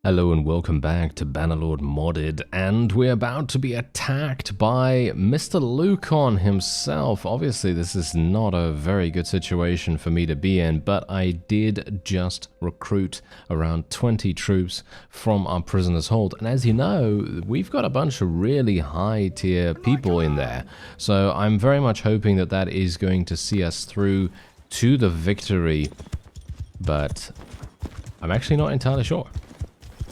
Hello and welcome back to Bannerlord Modded, and we're about to be attacked by Mr. Lucon himself. Obviously this is not a very good situation for me to be in, but I did just recruit around 20 troops from our prisoner's hold, and as you know, we've got a bunch of really high tier people in there, so I'm very much hoping that that is going to see us through to the victory, but I'm actually not entirely sure.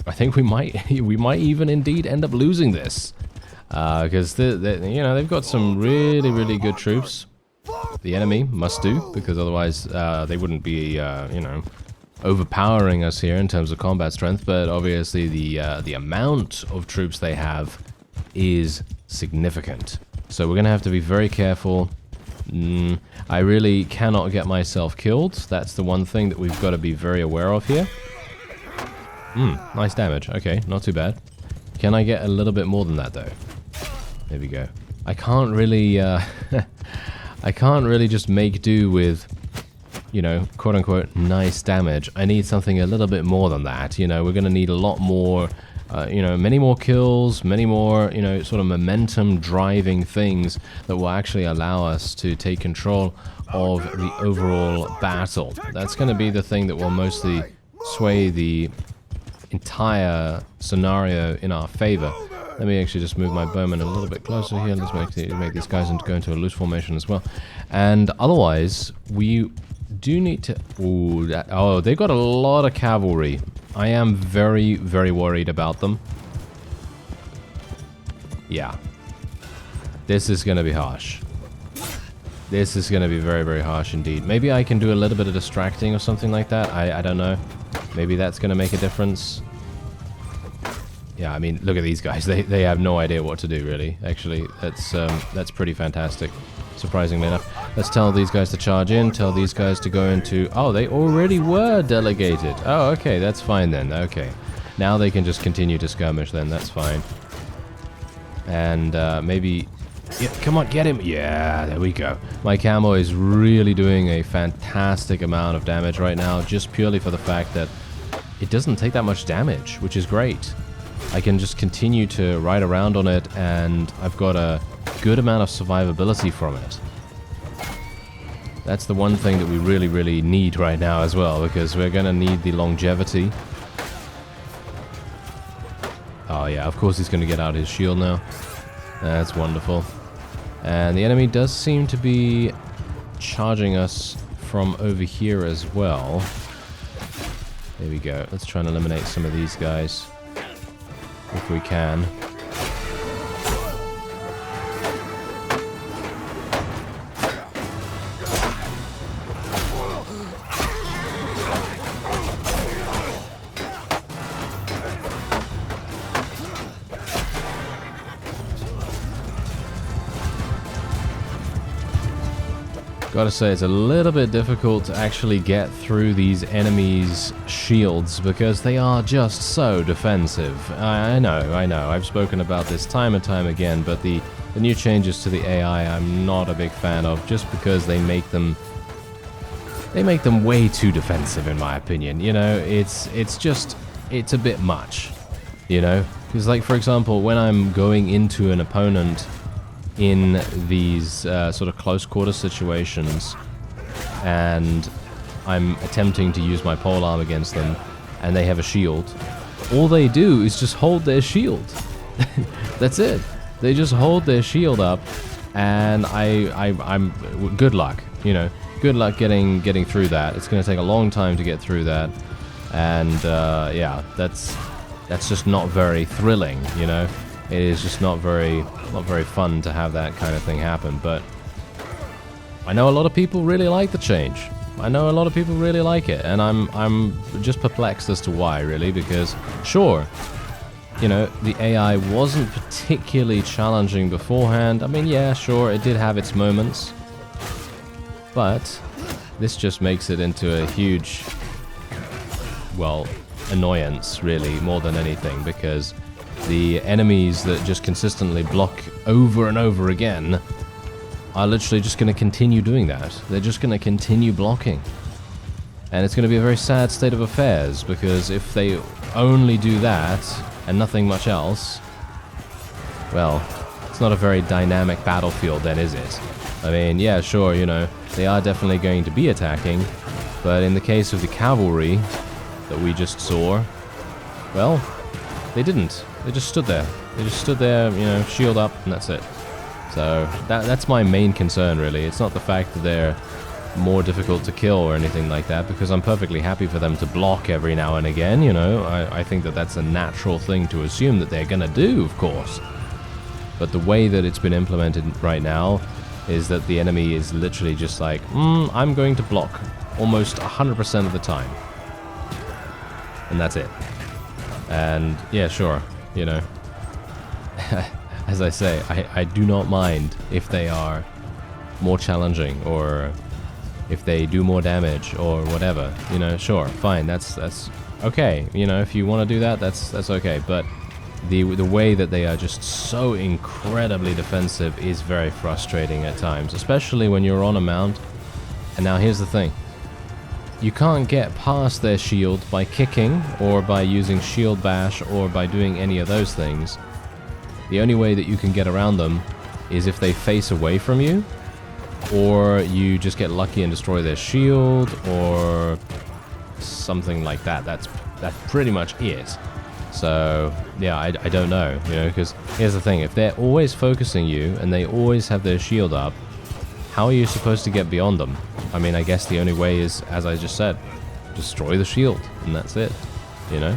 I think we might even indeed end up losing this, because they've got some really good troops. The enemy must do, because otherwise they wouldn't be overpowering us here in terms of combat strength. But obviously the amount of troops they have is significant, so we're gonna have to be very careful. I really cannot get myself killed. That's the one thing that we've got to be very aware of here. Nice damage. Okay, not too bad. Can I get a little bit more than that though? There we go. I can't really, I can't really just make do with, you know, quote-unquote nice damage. I need something a little bit more than that. You know, we're gonna need a lot more, many more kills, many more, sort of momentum-driving things that will actually allow us to take control of the overall battle. That's gonna be the thing that will mostly sway the entire scenario in our favor. Let me actually just move my bowman a little bit closer here. Let's make these guys go into a loose formation as well. And otherwise, we do need to... Oh, they've got a lot of cavalry. I am very worried about them. Yeah. This is going to be harsh. This is going to be very harsh indeed. Maybe I can do a little bit of distracting or something like that. I don't know. Maybe that's going to make a difference. Yeah, I mean, look at these guys. They have no idea what to do, really. Actually, that's pretty fantastic, surprisingly enough. Let's tell these guys to charge in, tell these guys to go into... Oh, they already were delegated. Oh, okay, that's fine then. Okay. Now they can just continue to skirmish then. That's fine. And maybe... Yeah, come on, get him! Yeah, there we go. My camo is really doing a fantastic amount of damage right now, just purely for the fact that it doesn't take that much damage, which is great. I can just continue to ride around on it, and I've got a good amount of survivability from it. That's the one thing that we really need right now as well, because we're gonna need the longevity. Oh yeah, of course he's gonna get out his shield now. That's wonderful. And the enemy does seem to be charging us from over here as well. There we go. Let's try and eliminate some of these guys if we can. Gotta say, it's a little bit difficult to actually get through these enemies' shields because they are just so defensive. I know, I've spoken about this time and time again, but the new changes to the AI I'm not a big fan of, just because they make them way too defensive in my opinion. You know, it's a bit much, you know? Because like, for example, when I'm going into an opponent in these sort of close quarter situations, and I'm attempting to use my polearm against them, and they have a shield, all they do is just hold their shield. That's it. They just hold their shield up, and I'm good luck. You know, good luck getting through that. It's going to take a long time to get through that, and yeah, that's just not very thrilling. You know. It is just not very fun to have that kind of thing happen, but I know a lot of people really like the change. I know a lot of people really like it, and I'm just perplexed as to why, really, because sure, you know, the AI wasn't particularly challenging beforehand. I mean, yeah, sure, it did have its moments, but this just makes it into a huge, well, annoyance, really, more than anything, because the enemies that just consistently block over and over again are literally just going to continue doing that. They're just going to continue blocking. And it's going to be a very sad state of affairs, because if they only do that and nothing much else, well, it's not a very dynamic battlefield then, is it? I mean, yeah, sure, you know, they are definitely going to be attacking, but in the case of the cavalry that we just saw, well, they didn't. They just stood there. They just stood there, you know, shield up, and that's it. So that's my main concern, really. It's not the fact that they're more difficult to kill or anything like that, because I'm perfectly happy for them to block every now and again, you know. I think that that's a natural thing to assume that they're gonna do, of course. But the way that it's been implemented right now is that the enemy is literally just like, I'm going to block almost 100% of the time. And that's it. And yeah, sure, you know. As I say, I do not mind if they are more challenging or if they do more damage or whatever, you know, sure, fine, that's okay, you know, if you want to do that, that's okay, but the way that they are just so incredibly defensive is very frustrating at times, especially when you're on a mount. And now here's the thing, you can't get past their shield by kicking or by using shield bash or by doing any of those things. The only way that you can get around them is if they face away from you, or you just get lucky and destroy their shield, or something like that. That's pretty much it. So, yeah, I don't know, you know, because here's the thing, if they're always focusing you and they always have their shield up, how are you supposed to get beyond them? I mean, I guess the only way is, as I just said, destroy the shield, and that's it, you know?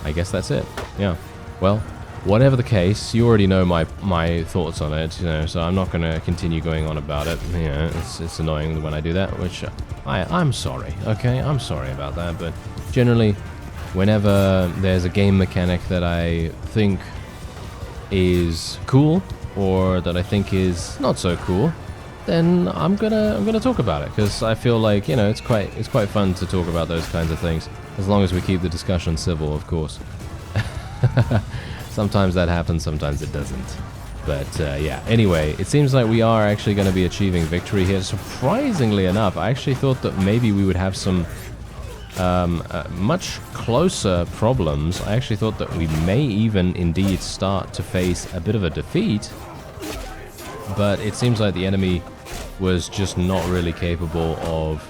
I guess that's it, yeah. Well, whatever the case, you already know my thoughts on it, you know, so I'm not going to continue going on about it. You know, it's annoying when I do that, which I'm sorry, okay? I'm sorry about that, but generally, whenever there's a game mechanic that I think is cool, or that I think is not so cool, then I'm gonna talk about it, because I feel like, you know, it's quite fun to talk about those kinds of things, as long as we keep the discussion civil, of course. Sometimes that happens, sometimes it doesn't. But yeah, anyway, it seems like we are actually going to be achieving victory here. Surprisingly enough, I actually thought that maybe we would have some much closer problems. I actually thought that we may even indeed start to face a bit of a defeat. But it seems like the enemy was just not really capable of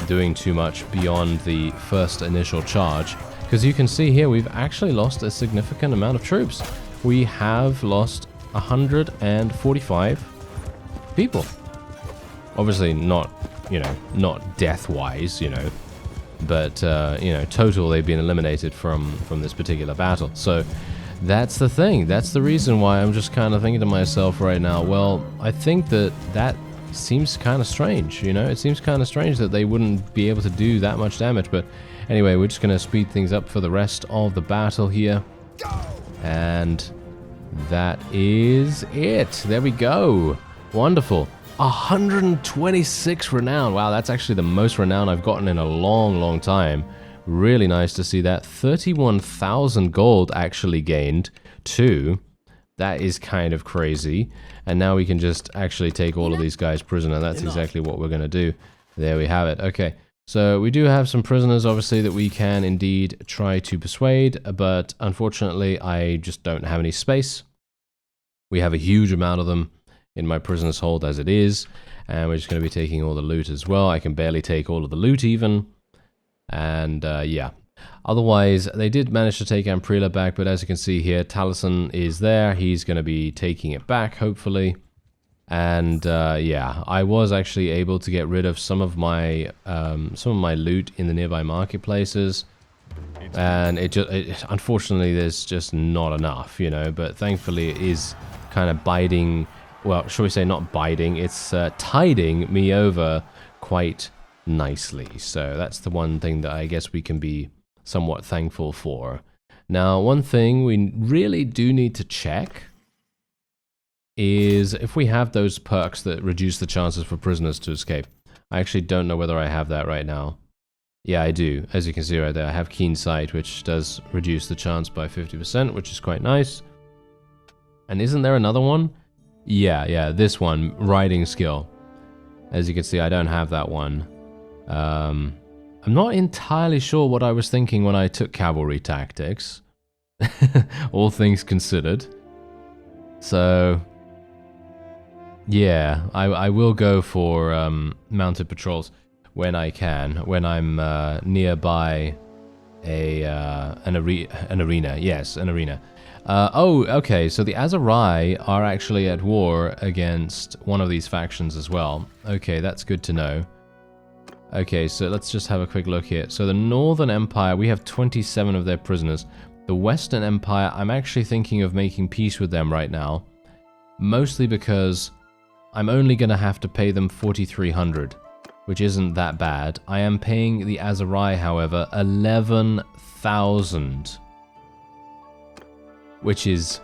doing too much beyond the first initial charge. Because you can see here, we've actually lost a significant amount of troops. We have lost 145 people. Obviously not, you know, not death-wise, you know, but, you know, total they've been eliminated from this particular battle. So that's the thing. That's the reason why I'm just kind of thinking to myself right now, well, I think that seems kind of strange, you know? It seems kind of strange that they wouldn't be able to do that much damage, but anyway, we're just going to speed things up for the rest of the battle here. And that is it. There we go. Wonderful. 126 renown. Wow, that's actually the most renown I've gotten in a long, long time. Really nice to see that. 31,000 gold actually gained, too. That is kind of crazy. And now we can just actually take all of these guys prisoner. That's exactly what we're going to do. There we have it. Okay. So we do have some prisoners, obviously, that we can indeed try to persuade, but unfortunately, I just don't have any space. We have a huge amount of them in my prisoner's hold as it is, and we're just going to be taking all the loot as well. I can barely take all of the loot even, and yeah. Otherwise, they did manage to take Amprila back, but as you can see here, Taliesin is there. He's going to be taking it back, hopefully. And yeah, I was actually able to get rid of some of my loot in the nearby marketplaces, and unfortunately there's just not enough, you know. But thankfully it is kind of biding, well, shall we say not biding, it's tiding me over quite nicely. So that's the one thing that I guess we can be somewhat thankful for. Now, one thing we really do need to check is if we have those perks that reduce the chances for prisoners to escape. I actually don't know whether I have that right now. Yeah, I do. As you can see right there, I have Keen Sight, which does reduce the chance by 50%, which is quite nice. And isn't there another one? Yeah, this one, Riding Skill. As you can see, I don't have that one. I'm not entirely sure what I was thinking when I took cavalry tactics, all things considered. So, yeah, I will go for mounted patrols when I can, when I'm nearby an arena. Yes, an arena. Oh, okay, so the Aserai are actually at war against one of these factions as well. Okay, that's good to know. Okay, so let's just have a quick look here. So the Northern Empire, we have 27 of their prisoners. The Western Empire, I'm actually thinking of making peace with them right now. Mostly because I'm only going to have to pay them 4,300, which isn't that bad. I am paying the Aserai, however, 11,000, which is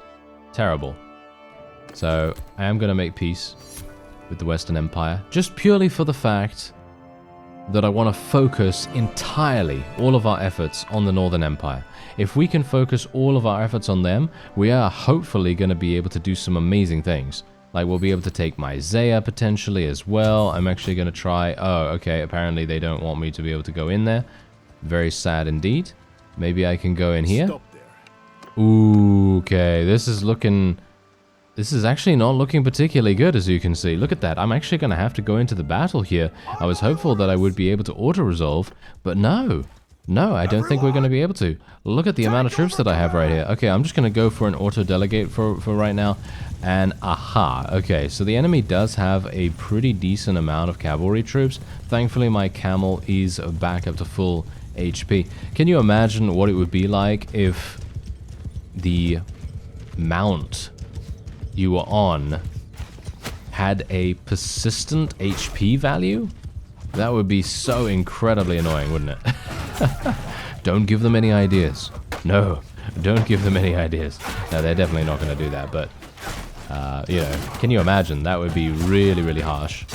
terrible. So I am going to make peace with the Western Empire, just purely for the fact that I want to focus entirely all of our efforts on the Northern Empire. If we can focus all of our efforts on them, we are hopefully going to be able to do some amazing things. Like, we'll be able to take Myzea potentially as well. I'm actually going to try... Oh, okay, apparently they don't want me to be able to go in there. Very sad indeed. Maybe I can go in here. Stop there. Ooh, okay, this is looking... This is actually not looking particularly good, as you can see. Look at that. I'm actually going to have to go into the battle here. I was hopeful that I would be able to auto-resolve, but no. No, I don't think we're going to be able to. Look at the amount of troops that I have right here. Okay, I'm just going to go for an auto-delegate for right now. And aha. Okay, so the enemy does have a pretty decent amount of cavalry troops. Thankfully, my camel is back up to full HP. Can you imagine what it would be like if the mount you were on had a persistent HP value? That would be so incredibly annoying, wouldn't it? Don't give them any ideas. No, don't give them any ideas. No, they're definitely not going to do that, but, you know, can you imagine? That would be really, really harsh.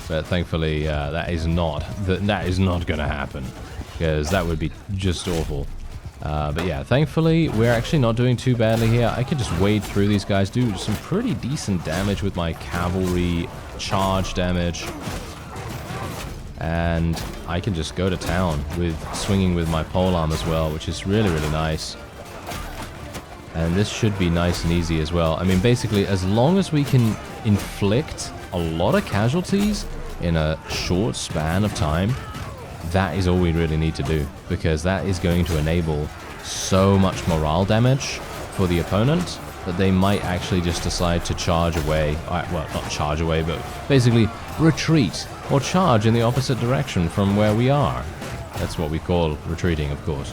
But thankfully, that is not going to happen, because that would be just awful. But yeah, thankfully, we're actually not doing too badly here. I can just wade through these guys, do some pretty decent damage with my cavalry charge damage. And I can just go to town with swinging with my polearm as well, which is really, really nice. And this should be nice and easy as well. I mean, basically, as long as we can inflict a lot of casualties in a short span of time, that is all we really need to do, because that is going to enable so much morale damage for the opponent that they might actually just decide to charge away. Well, not charge away, but basically retreat or charge in the opposite direction from where we are. That's what we call retreating, of course.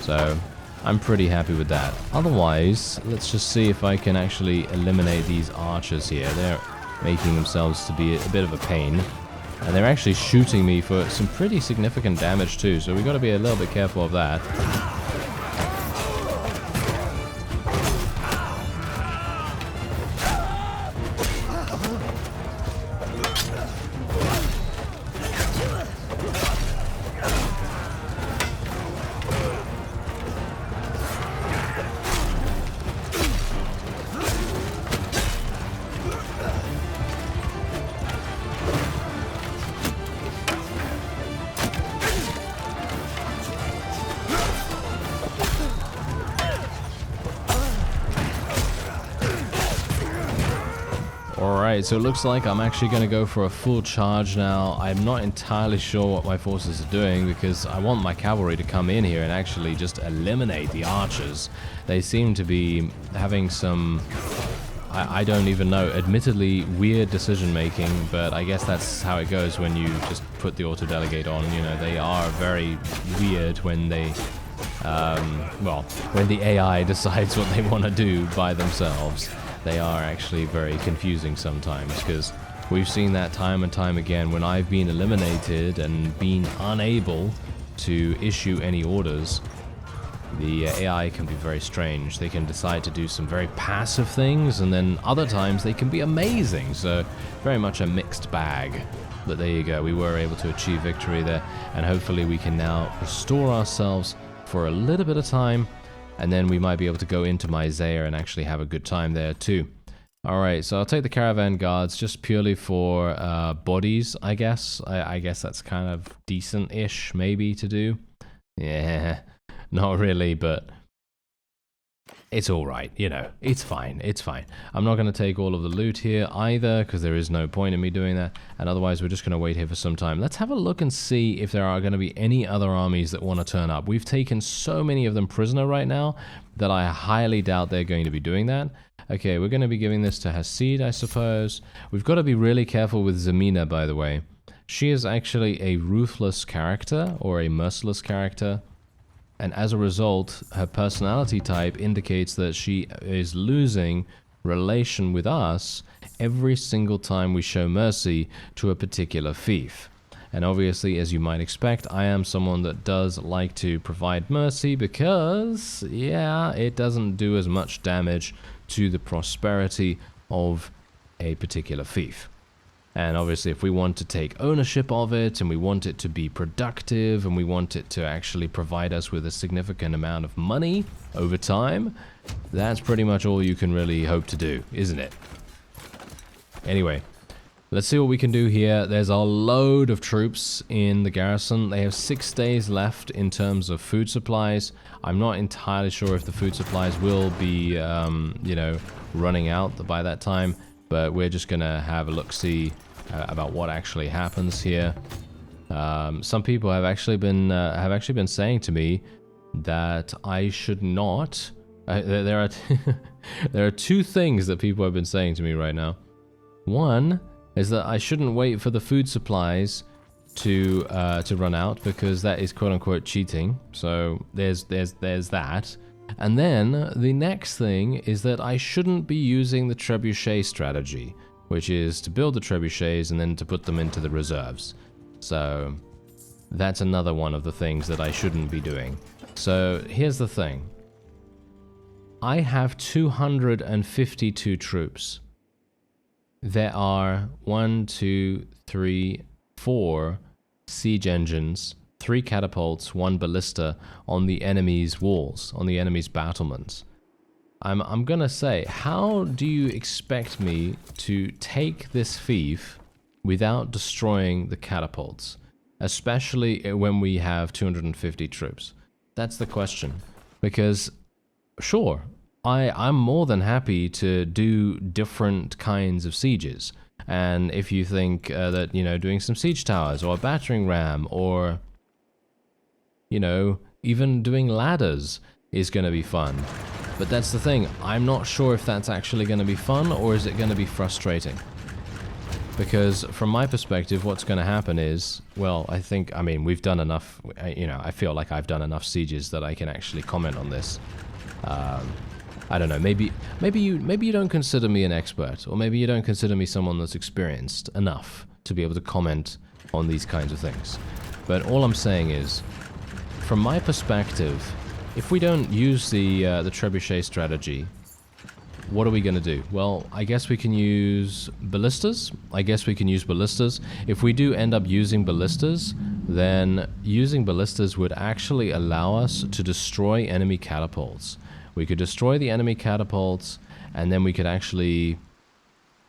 So I'm pretty happy with that. Otherwise, let's just see if I can actually eliminate these archers here. They're making themselves to be a bit of a pain. And they're actually shooting me for some pretty significant damage too, so we've got to be a little bit careful of that. Alright, so it looks like I'm actually going to go for a full charge now. I'm not entirely sure what my forces are doing, because I want my cavalry to come in here and actually just eliminate the archers. They seem to be having some, I don't even know, admittedly weird decision making, but I guess that's how it goes when you just put the auto-delegate on. You know, they are very weird when they, well, when the AI decides what they want to do by themselves. They are actually very confusing sometimes, because we've seen that time and time again when I've been eliminated and been unable to issue any orders. The AI can be very strange. They can decide to do some very passive things, and then other times they can be amazing. So very much a mixed bag. But there you go, we were able to achieve victory there, and hopefully we can now restore ourselves for a little bit of time. And then we might be able to go into Myzea and actually have a good time there too. Alright, so I'll take the caravan guards just purely for bodies, I guess. I guess that's kind of decent-ish, maybe, to do. Yeah, not really, but it's alright, you know. It's fine, it's fine. I'm not going to take all of the loot here either, because there is no point in me doing that. And otherwise, we're just going to wait here for some time. Let's have a look and see if there are going to be any other armies that want to turn up. We've taken so many of them prisoner right now that I highly doubt they're going to be doing that. Okay, we're going to be giving this to Hasid, I suppose. We've got to be really careful with Zemina, by the way. She is actually a ruthless character, or a merciless character. And as a result, her personality type indicates that she is losing relation with us every single time we show mercy to a particular fief. And obviously, as you might expect, I am someone that does like to provide mercy because, yeah, it doesn't do as much damage to the prosperity of a particular fief. And obviously, if we want to take ownership of it, and we want it to be productive, and we want it to actually provide us with a significant amount of money over time, that's pretty much all you can really hope to do, isn't it? Anyway, let's see what we can do here. There's a load of troops in the garrison. They have 6 days left in terms of food supplies. I'm not entirely sure if the food supplies will be, you know, running out by that time, but we're just gonna have a look-see about what actually happens here. Some people have actually been saying to me that I should not. There are there are 2 things that people have been saying to me right now. One is that I shouldn't wait for the food supplies to run out, because that is quote-unquote cheating. So there's that. And then the next thing is that I shouldn't be using the trebuchet strategy, which is to build the trebuchets and then to put them into the reserves. So that's another one of the things that I shouldn't be doing. So here's the thing. I have 252 troops. There are 1, 2, 3, 4 siege engines, 3 catapults, 1 ballista on the enemy's walls, on the enemy's battlements. I'm gonna say, how do you expect me to take this fief without destroying the catapults? Especially when we have 250 troops. That's the question. Because, sure, I'm more than happy to do different kinds of sieges. And if you think that, you know, doing some siege towers or a battering ram or, you know, even doing ladders is going to be fun. But that's the thing, I'm not sure if that's actually going to be fun or is it going to be frustrating. Because from my perspective, what's going to happen is, well, I mean, we've done enough, you know, I feel like I've done enough sieges that I can actually comment on this. I don't know, maybe you don't consider me an expert, or maybe you don't consider me someone that's experienced enough to be able to comment on these kinds of things. But all I'm saying is, from my perspective, if we don't use the trebuchet strategy, what are we going to do? Well, I guess we can use ballistas. If we do end up using ballistas, then using ballistas would actually allow us to destroy enemy catapults. We could destroy the enemy catapults, and then we could actually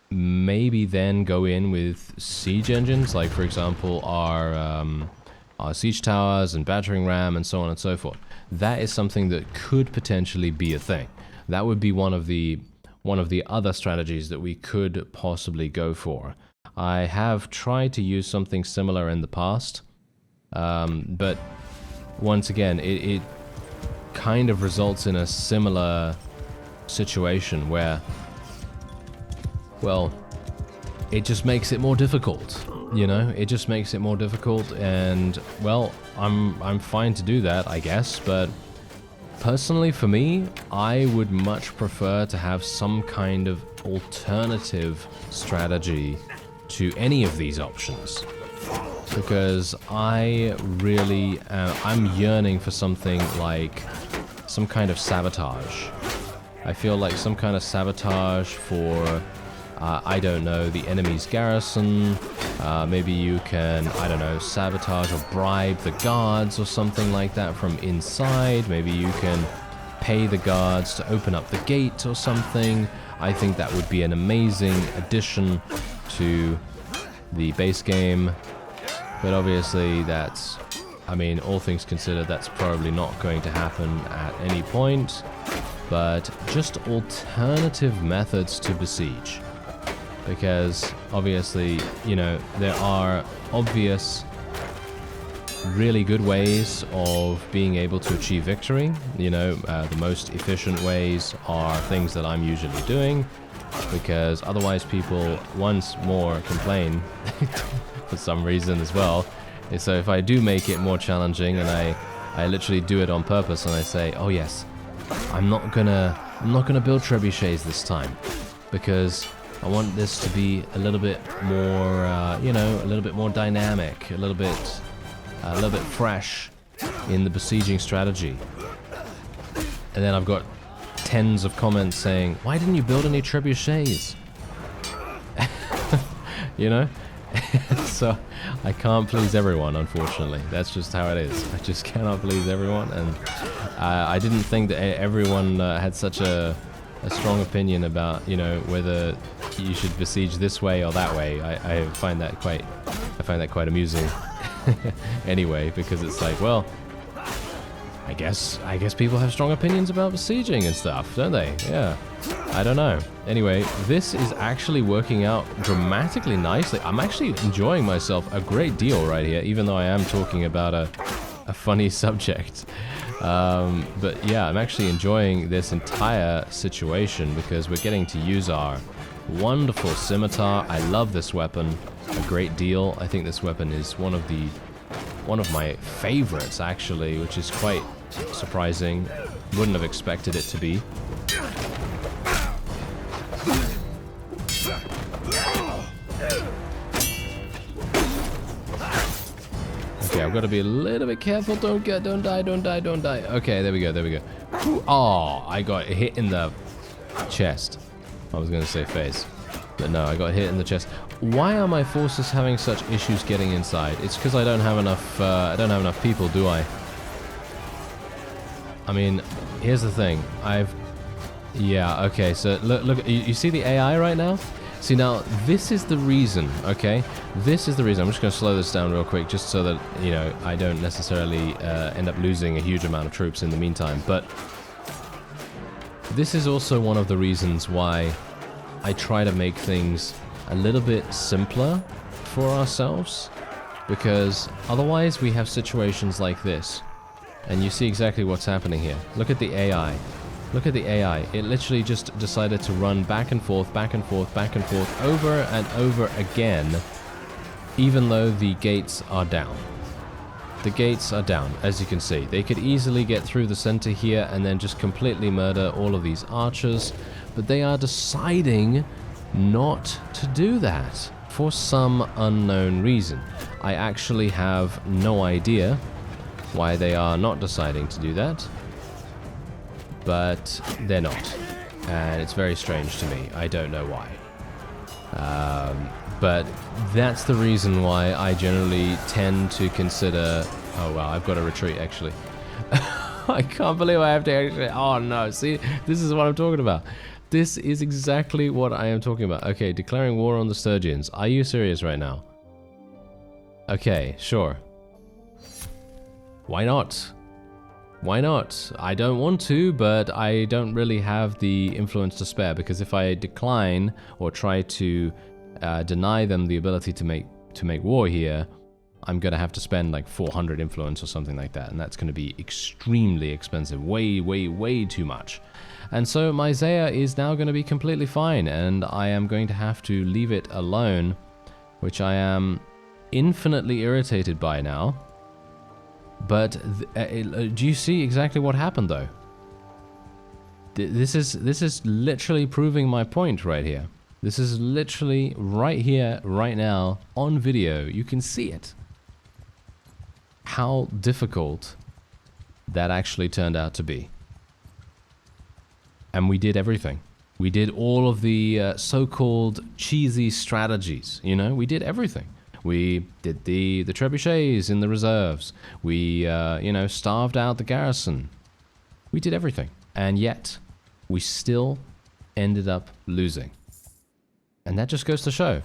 maybe then go in with siege engines, like for example our siege towers and battering ram and so on and so forth. That is something that could potentially be a thing. That would be one of the other strategies that we could possibly go for. I have tried to use something similar in the past, but once again, it kind of results in a similar situation where, well, it just makes it more difficult, you know? It just makes it more difficult, and, well, I'm fine to do that, I guess, but personally for me, I would much prefer to have some kind of alternative strategy to any of these options. Because I really I'm yearning for something like some kind of sabotage. I feel like some kind of sabotage for, I don't know, the enemy's garrison. Maybe you can, I don't know, sabotage or bribe the guards or something like that from inside. Maybe you can pay the guards to open up the gate or something. I think that would be an amazing addition to the base game. But obviously that's, I mean, all things considered, that's probably not going to happen at any point. But just alternative methods to besiege. Because obviously, you know, there are obvious, really good ways of being able to achieve victory. You know, the most efficient ways are things that I'm usually doing, because otherwise people once more complain for some reason as well. And so if I do make it more challenging, and I literally do it on purpose, and I say, oh yes, I'm not gonna build trebuchets this time, because I want this to be a little bit more, you know, a little bit more dynamic, a little bit fresh in the besieging strategy. And then I've got tens of comments saying, why didn't you build any trebuchets? You know? So I can't please everyone, unfortunately. That's just how it is. I just cannot please everyone, and I didn't think that everyone had such a strong opinion about, you know, whether you should besiege this way or that way. I find that quite amusing. Anyway, because it's like, well, I guess people have strong opinions about besieging and stuff, don't they? Yeah, I don't know. Anyway, this is actually working out dramatically nicely. I'm actually enjoying myself a great deal right here, even though I am talking about a funny subject. But yeah, I'm actually enjoying this entire situation because we're getting to use our wonderful scimitar. I love this weapon a great deal. I think this weapon is one of my favorites, actually, which is quite surprising. Wouldn't have expected it to be. Okay, I've got to be a little bit careful. Don't die. Okay, there we go. Oh, I got hit in the chest. I was going to say face, but no, I got hit in the chest. Why are my forces having such issues getting inside? It's because I don't have enough people, do I? I mean, here's the thing. Yeah, okay, so look, you see the AI right now? See, now, this is the reason, okay? This is the reason. I'm just going to slow this down real quick, just so that, you know, I don't necessarily end up losing a huge amount of troops in the meantime. But this is also one of the reasons why I try to make things a little bit simpler for ourselves, because otherwise we have situations like this. And you see exactly what's happening here. Look at the AI. Look at the AI. It literally just decided to run back and forth, over and over again, even though the gates are down. The gates are down, as you can see. They could easily get through the center here and then just completely murder all of these archers, but they are deciding not to do that for some unknown reason. I actually have no idea why they are not deciding to do that, but they're not, and it's very strange to me. I don't know why. But that's the reason why I generally tend to consider... Oh wow, I've got to retreat actually. I can't believe I have to actually... Oh no, see, this is what I'm talking about. This is exactly what I am talking about. Okay, declaring war on the Sturgians. Are you serious right now? Okay, sure. Why not? Why not? I don't want to, but I don't really have the influence to spare, because if I decline or try to deny them the ability to make war here, I'm going to have to spend like 400 influence or something like that, and that's going to be extremely expensive. Way too much. And so my Zaya is now going to be completely fine, and I am going to have to leave it alone, which I am infinitely irritated by now. But do you see exactly what happened though? This is literally proving my point right here. This is literally right here, right now, on video. You can see it. How difficult that actually turned out to be. And we did everything. We did all of the so-called cheesy strategies, you know? We did everything. We did the trebuchets in the reserves. We, you know, starved out the garrison. We did everything. And yet, we still ended up losing. And that just goes to show,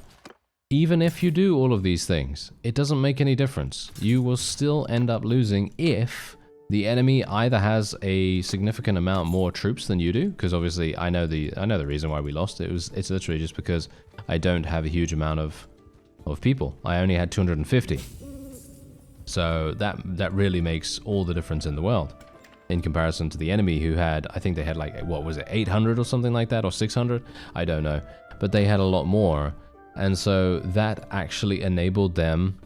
even if you do all of these things, it doesn't make any difference. You will still end up losing if the enemy either has a significant amount more troops than you do, because obviously I know the reason why we lost. It's literally just because I don't have a huge amount of people. I only had 250. So that really makes all the difference in the world in comparison to the enemy who had, I think they had like, what was it, 800 or something like that, or 600? I don't know. But they had a lot more. And so that actually enabled them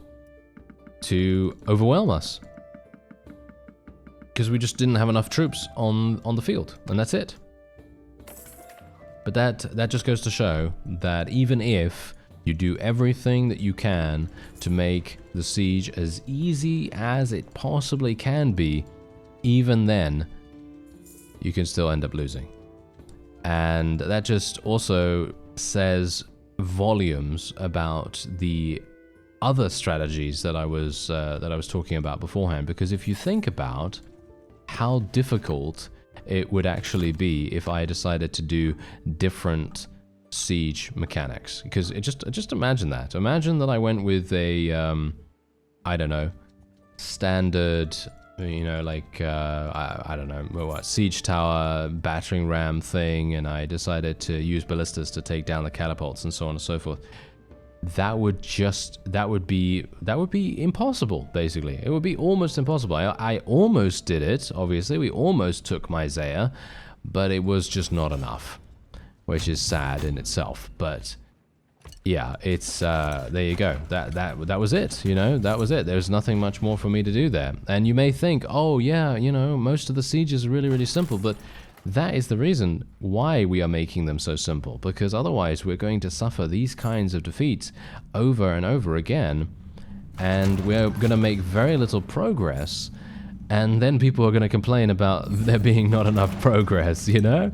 to overwhelm us. Because we just didn't have enough troops on the field, and that's it. But that just goes to show that even if you do everything that you can to make the siege as easy as it possibly can be, even then, you can still end up losing. And that just also says volumes about the other strategies that I was talking about beforehand. Because if you think about how difficult it would actually be if I decided to do different siege mechanics, because just imagine that. Imagine that I went with a I don't know, standard, you know, like I don't know what, siege tower battering ram thing, and I decided to use ballistas to take down the catapults and so on and so forth. That would be impossible. Basically, it would be almost impossible. I almost did it. Obviously, we almost took Myzaya, but it was just not enough, which is sad in itself. But yeah, it's there you go. That was it. You know, that was it. There's nothing much more for me to do there. And you may think, oh yeah, you know, most of the sieges are really, really simple, but that is the reason why we are making them so simple, because otherwise we're going to suffer these kinds of defeats over and over again, and we're going to make very little progress, and then people are going to complain about there being not enough progress, you know?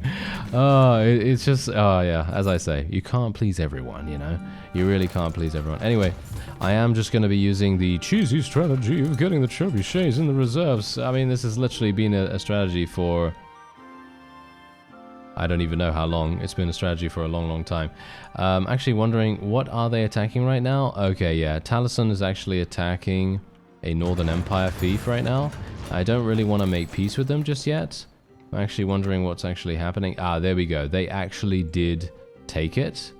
Oh, it's just, oh yeah, as I say, you can't please everyone, you know? You really can't please everyone. Anyway, I am just going to be using the cheesy strategy of getting the trebuchets in the reserves. I mean, this has literally been a strategy for, I don't even know how long. It's been a strategy for a long, long time. Actually wondering, what are they attacking right now? Okay, yeah, Taliesin is actually attacking a Northern Empire fief right now. I don't really want to make peace with them just yet. I'm actually wondering what's actually happening. Ah, there we go. They actually did take it,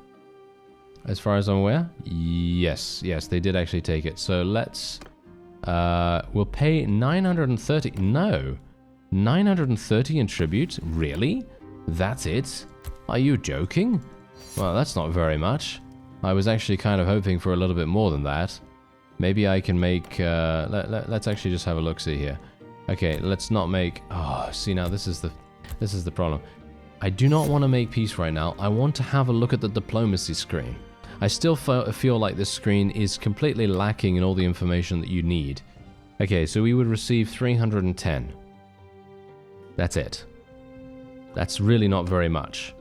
as far as I'm aware. Yes, they did actually take it. So let's, we'll pay 930, no, 930 in tribute? Really? That's it? Are you joking? Well, that's not very much. I was actually kind of hoping for a little bit more than that. Maybe I can make, let's actually just have a look-see here. Okay, let's not make, oh, see now, this is the problem. I do not want to make peace right now. I want to have a look at the diplomacy screen. I still feel like this screen is completely lacking in all the information that you need. Okay, so we would receive 310. That's it. That's really not very much.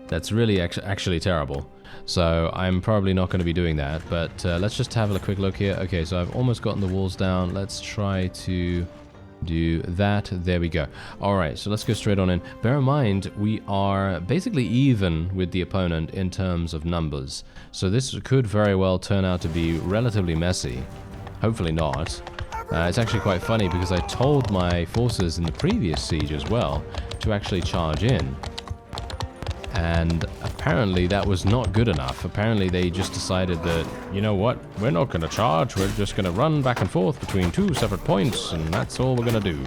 That's really actually terrible. So I'm probably not going to be doing that, but let's just have a quick look here. Okay, so I've almost gotten the walls down. Let's try to do that. There we go. Alright, so let's go straight on in. Bear in mind, we are basically even with the opponent in terms of numbers. So this could very well turn out to be relatively messy. Hopefully not. It's actually quite funny because I told my forces in the previous siege as well to actually charge in. And apparently that was not good enough. Apparently they just decided that, you know what, we're not going to charge, we're just going to run back and forth between two separate points, and that's all we're going to do.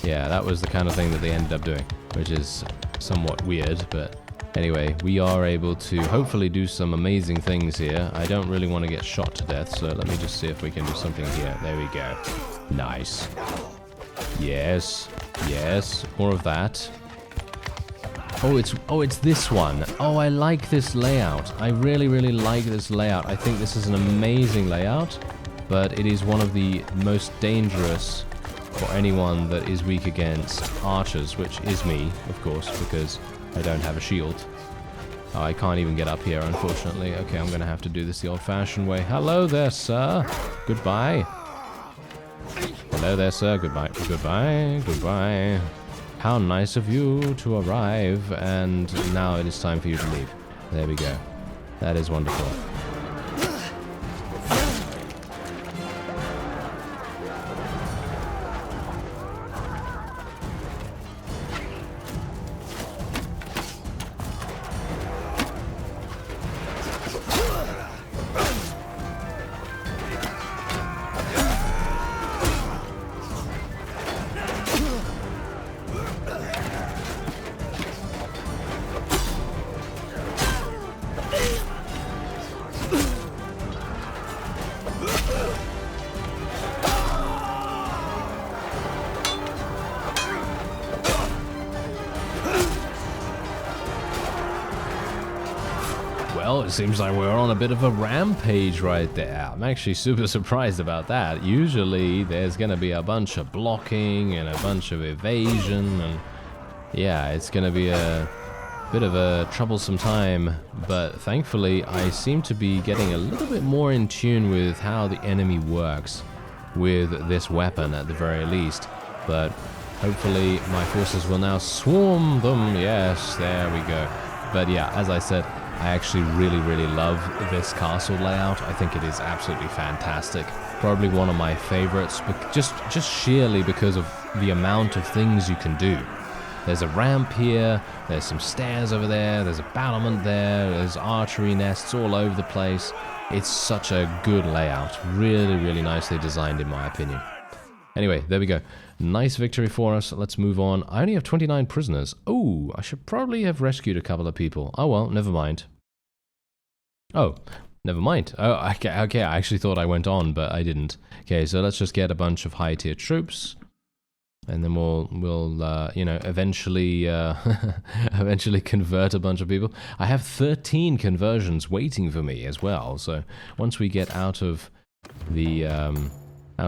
Yeah, that was the kind of thing that they ended up doing, which is somewhat weird, but anyway, we are able to hopefully do some amazing things here. I don't really want to get shot to death, so let me just see if we can do something here. There we go. Nice. Yes, yes, more of that. Oh, it's this one. Oh, I like this layout. I really, really like this layout. I think this is an amazing layout, but it is one of the most dangerous for anyone that is weak against archers, which is me, of course, because I don't have a shield. Oh, I can't even get up here, unfortunately. Okay, I'm going to have to do this the old-fashioned way. Hello there, sir. Goodbye. Hello there, sir. Goodbye. Goodbye. Goodbye. How nice of you to arrive. And now it is time for you to leave. There we go. That is wonderful. Well, it seems like we're on a bit of a rampage right there. I'm actually super surprised about that. Usually there's gonna be a bunch of blocking and a bunch of evasion, and yeah, it's gonna be a bit of a troublesome time, but thankfully I seem to be getting a little bit more in tune with how the enemy works with this weapon at the very least. But hopefully my forces will now swarm them. Yes, there we go. But yeah, as I said, I actually really love this castle layout. I think it is absolutely fantastic. Probably one of my favorites, but just sheerly because of the amount of things you can do. There's a ramp here, there's some stairs over there, there's a battlement there, there's archery nests all over the place. It's such a good layout. Really nicely designed in my opinion. Anyway, there we go. Nice victory for us. Let's move on. I only have 29 prisoners. Oh, I should probably have rescued a couple of people. Oh well, never mind. Oh, never mind. Oh, okay, I actually thought I went on, but I didn't. Okay, so let's just get a bunch of high-tier troops. And then we'll you know, eventually eventually convert a bunch of people. I have 13 conversions waiting for me as well. So once we get out of the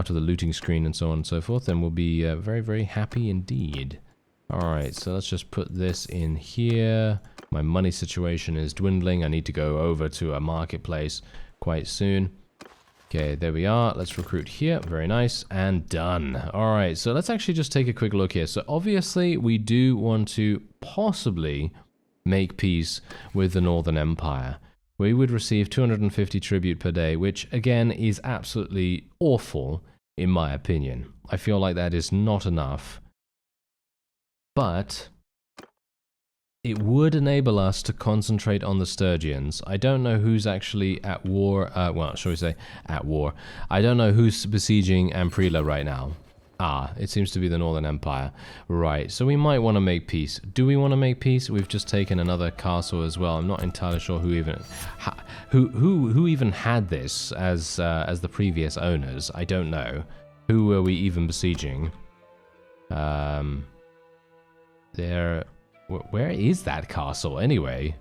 looting screen and so on and so forth, then we'll be very happy indeed. Alright, so let's just put this in here. My money situation is dwindling. I need to go over to a marketplace quite soon. Okay, there we are. Let's recruit here. Very nice. And done. Alright, so let's actually just take a quick look here. So obviously we do want to possibly make peace with the Northern Empire. We would receive 250 tribute per day, which again is absolutely awful in my opinion. I feel like that is not enough. But it would enable us to concentrate on the Sturgians. I don't know who's actually at war, well, shall we say, at war. I don't know who's besieging Amprila right now. Ah, it seems to be the Northern Empire. Right, so we might want to make peace. Do we want to make peace? We've just taken another castle as well. I'm not entirely sure who even who even had this as the previous owners. I don't know. Who were we even besieging? Where is that castle anyway?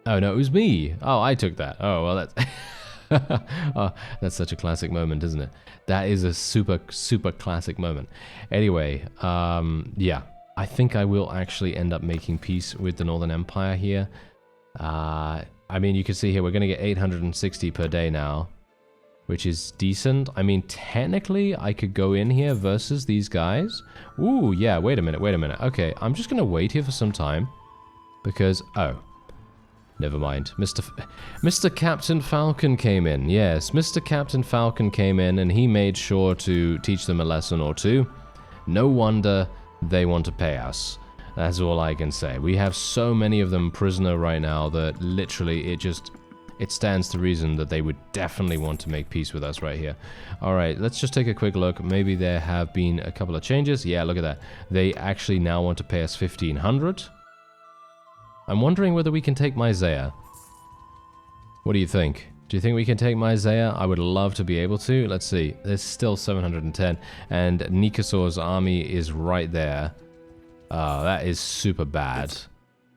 Oh no, it was me. Oh, I took that. Oh well, that's oh, that's such a classic moment, isn't it? That is a super classic moment. Anyway, yeah, I think I will actually end up making peace with the Northern Empire here. I mean, you can see here we're going to get 860 per day now, which is decent. I mean, technically, I could go in here versus these guys. Ooh, yeah, wait a minute. Okay, I'm just going to wait here for some time because, oh, never mind. Mr. Captain Falcon came in. Yes, Mr. Captain Falcon came in and he made sure to teach them a lesson or two. No wonder they want to pay us. That's all I can say. We have so many of them prisoner right now that literally it stands to reason that they would definitely want to make peace with us right here. Alright, let's just take a quick look. Maybe there have been a couple of changes. Yeah, look at that. They actually now want to pay us 1,500. I'm wondering whether we can take Myzea. What do you think? Do you think we can take Myzea? I would love to be able to. Let's see. There's still 710. And Nikasor's army is right there. That is super bad.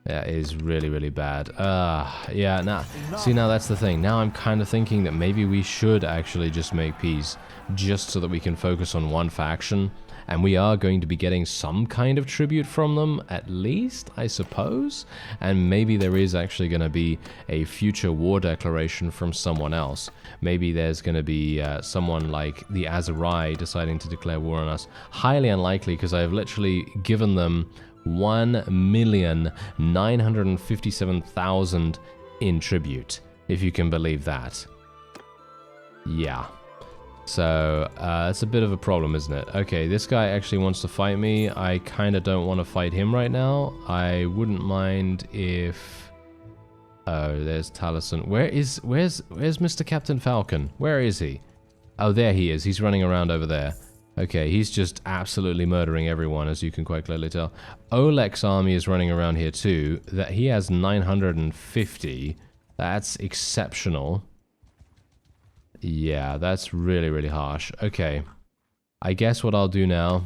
That is really, really bad. Yeah, now, see, now that's the thing. Now I'm kind of thinking that maybe we should actually just make peace, just so that we can focus on one faction. And we are going to be getting some kind of tribute from them, at least, I suppose. And maybe there is actually going to be a future war declaration from someone else. Maybe there's going to be someone like the Aserai deciding to declare war on us. Highly unlikely, because I've literally given them 1,957,000 in tribute, if you can believe that. Yeah. So, it's a bit of a problem, isn't it? Okay, this guy actually wants to fight me. I kind of don't want to fight him right now. I wouldn't mind if... Oh, there's Taliesin. Where's Mr. Captain Falcon? Where is he? Oh, there he is. He's running around over there. Okay, he's just absolutely murdering everyone, as you can quite clearly tell. Oleg's army is running around here too. That he has 950. That's exceptional. Yeah, that's really, really harsh. Okay, I guess what I'll do now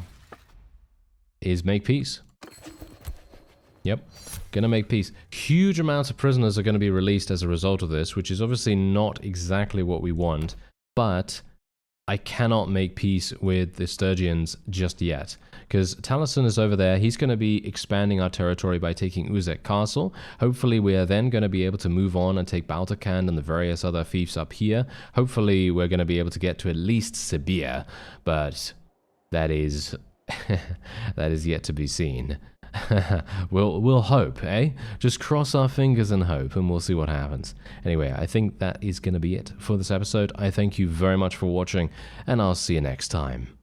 is make peace. Yep, gonna make peace. Huge amounts of prisoners are going to be released as a result of this, which is obviously not exactly what we want, but I cannot make peace with the Sturgians just yet, because Taliesin is over there. He's going to be expanding our territory by taking Uzek Castle. Hopefully we are then going to be able to move on and take Baltakand and the various other fiefs up here. Hopefully we're going to be able to get to at least Sibir, but that is that is yet to be seen. We'll hope, eh? Just cross our fingers and hope, and we'll see what happens. Anyway, I think that is going to be it for this episode. I thank you very much for watching, and I'll see you next time.